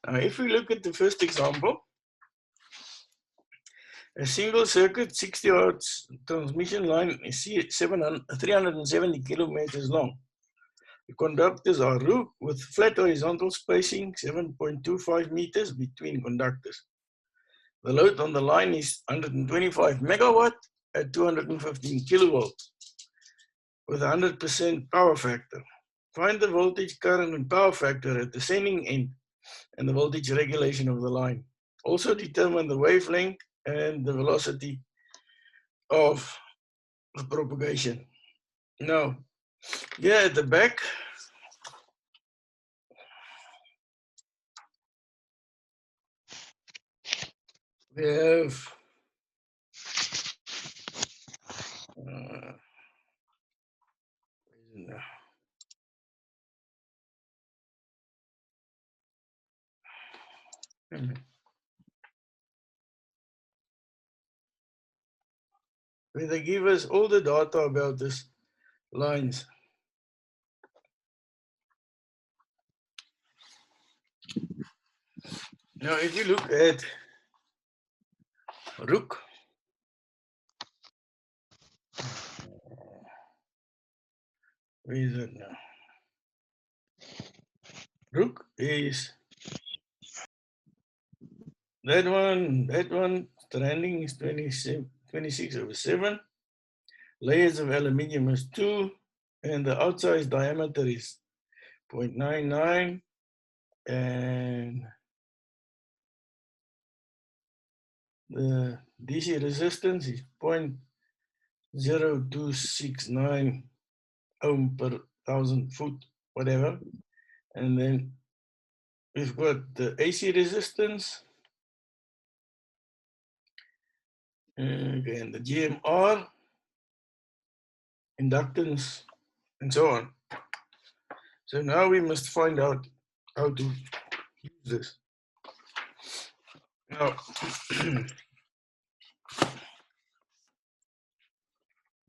Now, if we look at the first example, a single circuit 60 hertz transmission line is 370 kilometers long. The conductors are root with flat horizontal spacing 7.25 meters between conductors. The load on the line is 125 megawatt at 215 kilovolts with 100% power factor. Find the voltage, current, and power factor at the sending end and the voltage regulation of the line. Also determine the wavelength and the velocity of the propagation. Now, here at the back, we have where they give us all the data about these lines. Now, if you look at Rook, where is it now? Rook is that one, stranding is 26/7. Layers of aluminium is 2, and the outside diameter is 0.99, and the DC resistance is 0.0269 ohm per 1,000 foot, whatever. And then we've got the AC resistance, again, the GMR, inductance, and so on. So now we must find out how to use this. Now,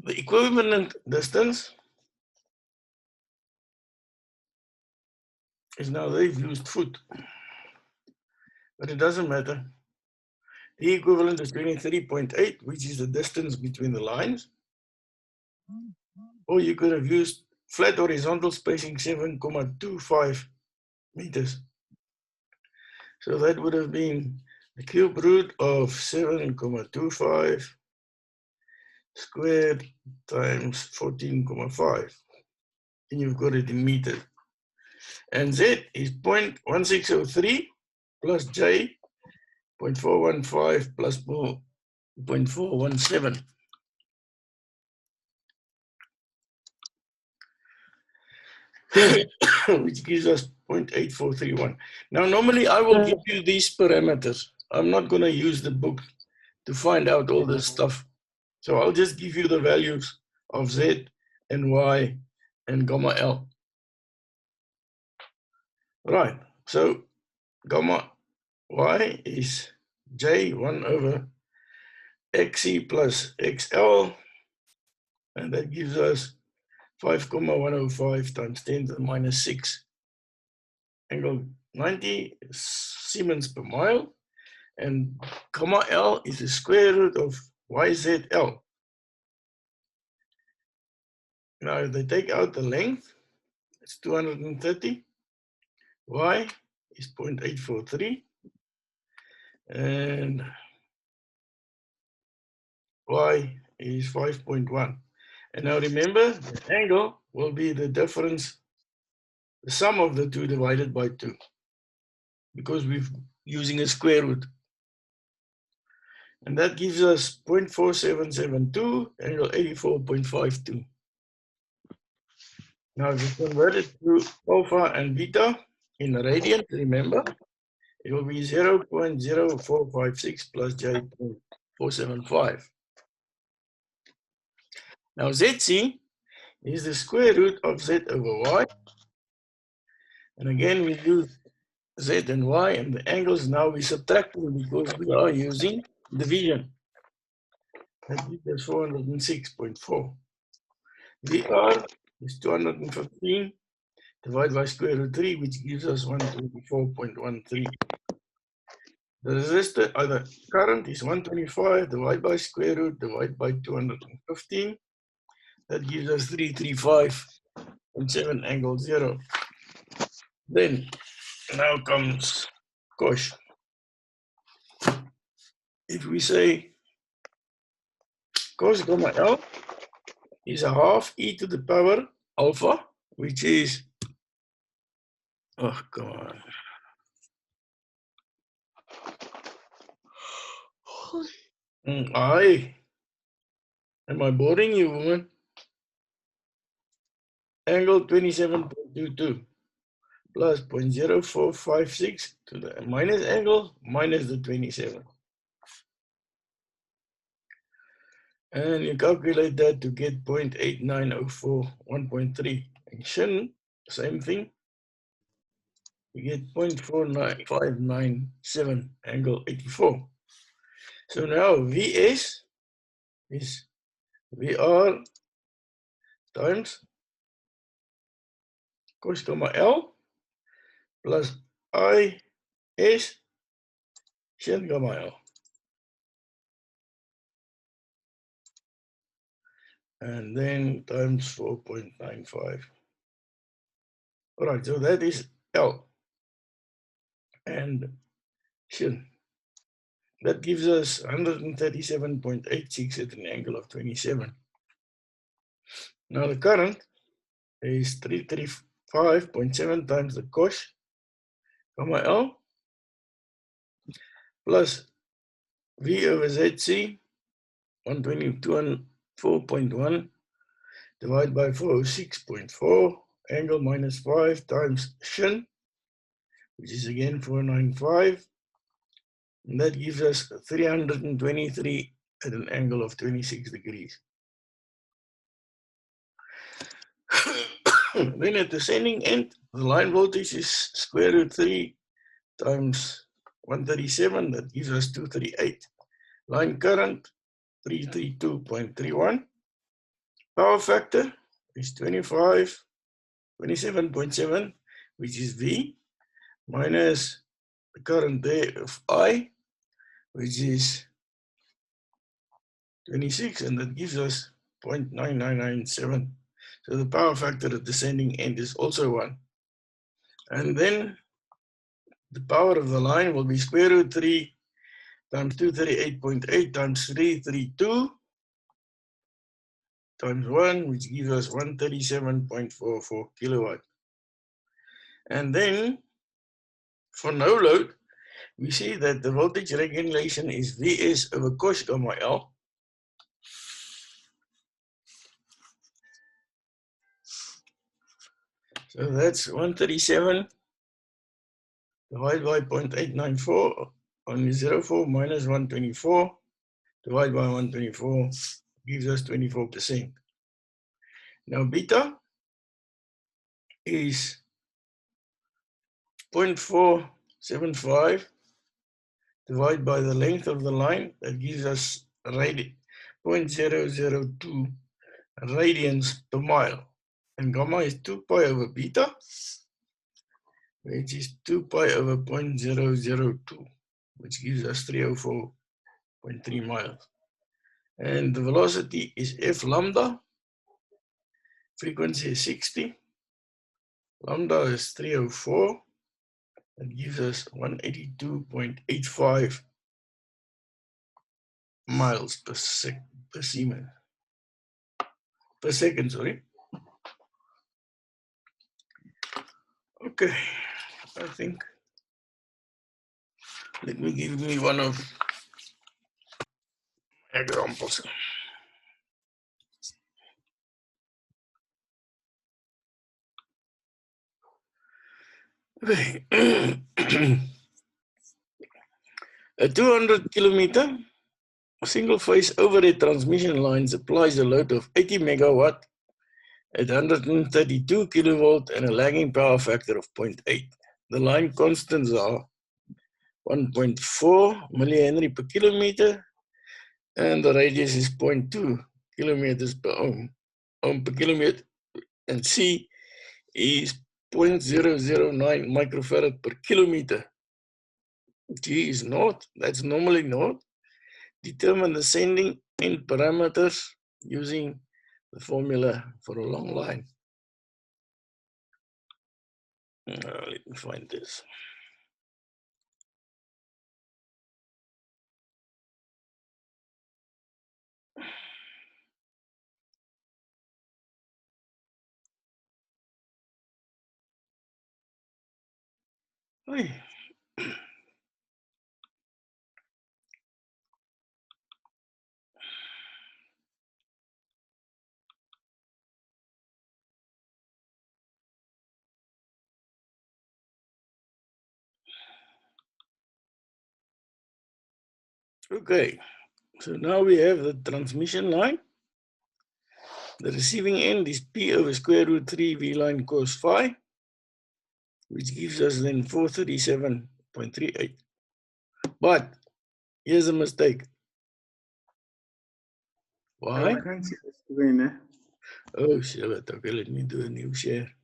the equivalent distance is now they've used foot, but it doesn't matter. The equivalent is 23.8, which is the distance between the lines. Or you could have used flat horizontal spacing 7.25 meters. So that would have been the cube root of 7.25 squared times 14.5. And you've got it in meters. And Z is 0.1603 plus J 0.415 plus 0.417. Which gives us 0.8431. Now, normally I will give you these parameters. I'm not going to use the book to find out all this stuff. So I'll just give you the values of Z and Y and gamma L. Right, so gamma Y is J1 over XC plus XL, and that gives us 5,105 times 10 to the minus 6 angle 90 Siemens per mile, and gamma L is the square root of YZL. Now, if they take out the length, it's 230. Y is 0.843, and Y is 5.1. And now remember, the angle will be the difference, the sum of the two divided by 2, because we're using a square root. And that gives us 0.4772, angle 84.52. Now, if you convert it to alpha and beta in radians, remember, it will be 0.0456 plus J.475. Now, ZC is the square root of Z over Y. And again, we use Z and Y, and the angles now we subtracting because we are using division. That gives us 406.4. VR is 215. divided by square root 3, which gives us 124.13. The resistor, the current is 125 divided by square root divided by 215. That gives us 335.7 angle 0. Then, now comes cosh. If we say cos gamma L is a half e to the power alpha, which is, oh, come on. I, am I boring you, woman? Angle 27.22 plus 0.0456 to the minus angle minus the 27. And you calculate that to get 0.8904, 1.3. And Shin, same thing. You get 0.49597 angle 84. So now Vs is VR times cos gamma L plus IS sin gamma L. And then times 4.95. All right, so that is L and sin. That gives us 137.86 at an angle of 27. Now the current is 335.7 times the cos gamma L plus V over ZC 122.4.1 divided by 406.4 angle minus 5 times shin, which is again 495. And that gives us 323 at an angle of 26 degrees. Then at the sending end, the line voltage is square root 3 times 137. That gives us 238. Line current 332.31. Power factor is 27.7, which is V, minus the current there of I, which is 26, and that gives us 0.9997. So the power factor at the sending end is also 1. And then the power of the line will be square root 3 times 238.8 times 332 times 1, which gives us 137.44 kilowatt. And then for no load, we see that the voltage regulation is Vs over cos gamma L. So that's 137 divided by 0.894 on 04 minus 124 divided by 124 gives us 24%. Now beta is 0.475 divided by the length of the line. That gives us 0.002 radians per mile. And gamma is 2 pi over beta, which is 2 pi over 0.002, which gives us 304.3 miles. And the velocity is F lambda, frequency is 60, lambda is 304, that gives us 182.85 miles per second, sorry. Okay, I think, let me give me one of examples. Okay. A 200 kilometer single phase overhead transmission line supplies a load of 80 megawatt at 132 kilovolt and a lagging power factor of 0.8. The line constants are 1.4 millihenry per kilometer, and the radius is 0.2 kilometers per ohm per kilometer, and C is 0.009 microfarad per kilometer. G is naught, that's normally naught. Determine the sending end parameters using the formula for a long line. Let me find this. Oy. Okay, so now we have the transmission line. The receiving end is P over square root 3 V line cos phi, which gives us then 437.38. But here's a mistake. Why? I can't see the screen, eh? Oh, shit. Okay, let me do a new share.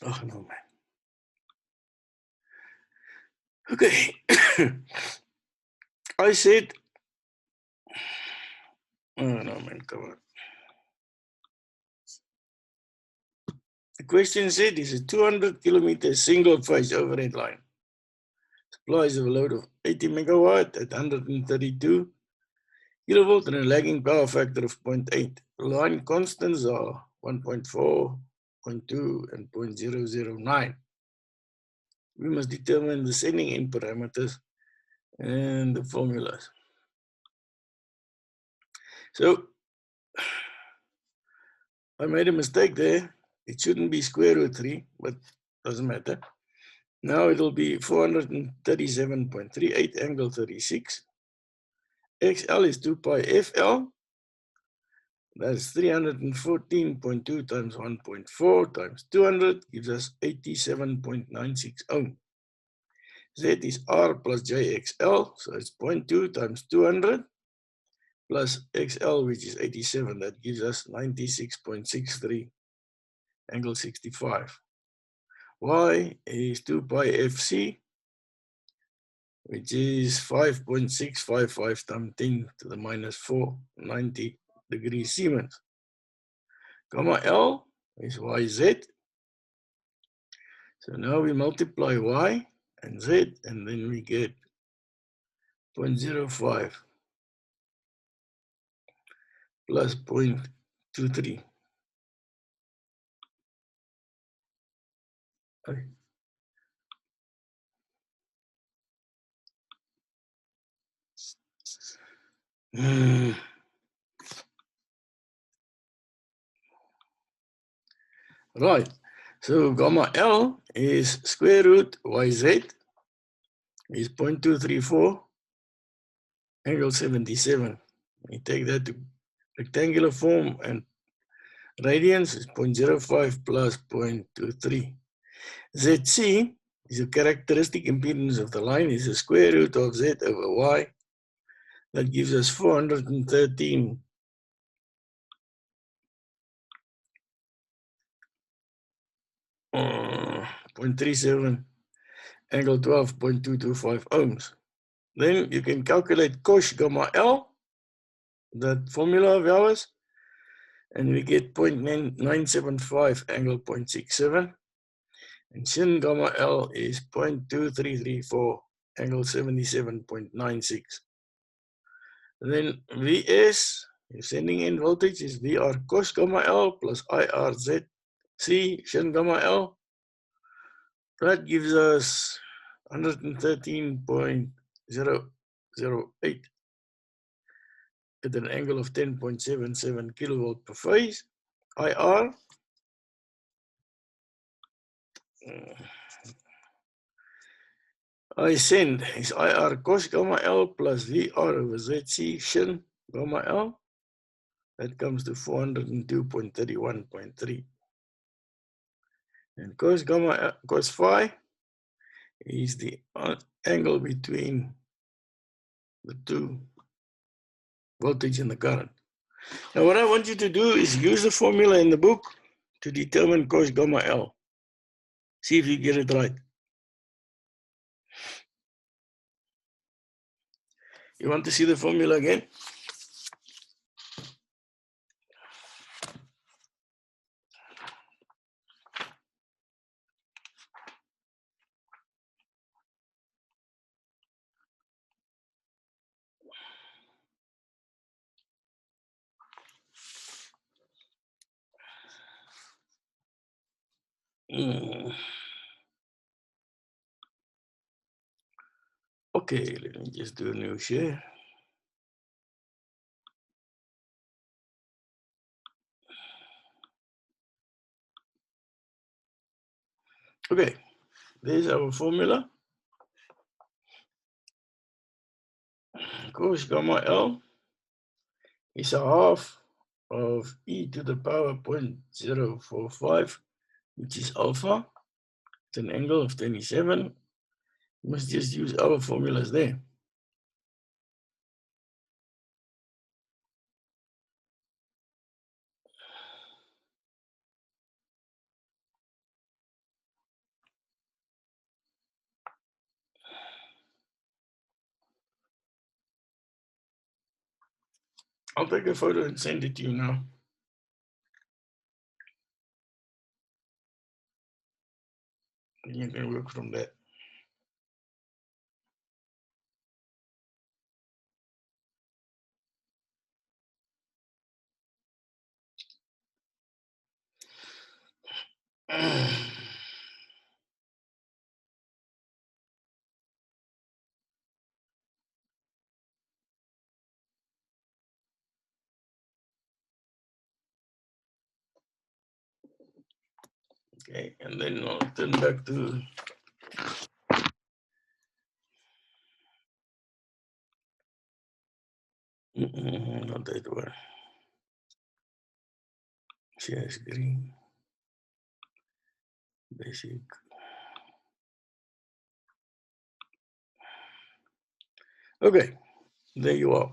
Oh, no, man. Okay. I said, oh, no, man, come on. The question said is a 200 kilometer single phase overhead line. Supplies of a load of 80 megawatt at 132 kilovolt and a lagging power factor of 0.8. Line constants are 1.4, 0.2, and 0.009. We must determine the sending end parameters and the formulas. So I made a mistake there. It shouldn't be square root 3, but doesn't matter. Now it'll be 437.38 angle 36. XL is 2 pi FL. That's 314.2 times 1.4 times 200 gives us 87.96 ohm. Z is R plus JXL, so it's 0.2 times 200 plus XL, which is 87. That gives us 96.63 angle 65. Y is 2 pi FC, which is 5.655 times 10 to the minus 4, 90 degrees Siemens. Gamma L is YZ. So now we multiply Y and Z, and then we get 0.05 plus 0.23. Okay. Right, so gamma L is square root YZ is 0.234 angle 77. We take that to rectangular form and radians is 0.05 plus 0.23. ZC is a characteristic impedance of the line, is the square root of Z over Y. That gives us 413 0.37 angle 12.225 ohms. Then you can calculate cosh gamma L, that formula of ours, and we get 0.975 angle 0.67. And sin gamma L is 0.2334 angle 77.96. Then VS, your sending end voltage, is VR cos gamma L plus IRZ C shin gamma L. That gives us 113.008 at an angle of 10.77 kilovolt per phase. IR I send is IR cos gamma L plus VR over ZC shin gamma L. That comes to 402.31.3. And cos gamma cos phi is the angle between the two voltage and the current. Now what I want you to do is use the formula in the book to determine cos gamma L. See if you get it right. You want to see the formula again? Okay, let me just do a new share. Okay, there's our formula. Cos gamma L is a half of e to the power 0.045, which is alpha. It's an angle of 27. You must just use our formulas there. I'll take a photo and send it to you now. You can work from that. Okay, and then I'll turn back to not that one. Share screen. Basic. Okay, there you are.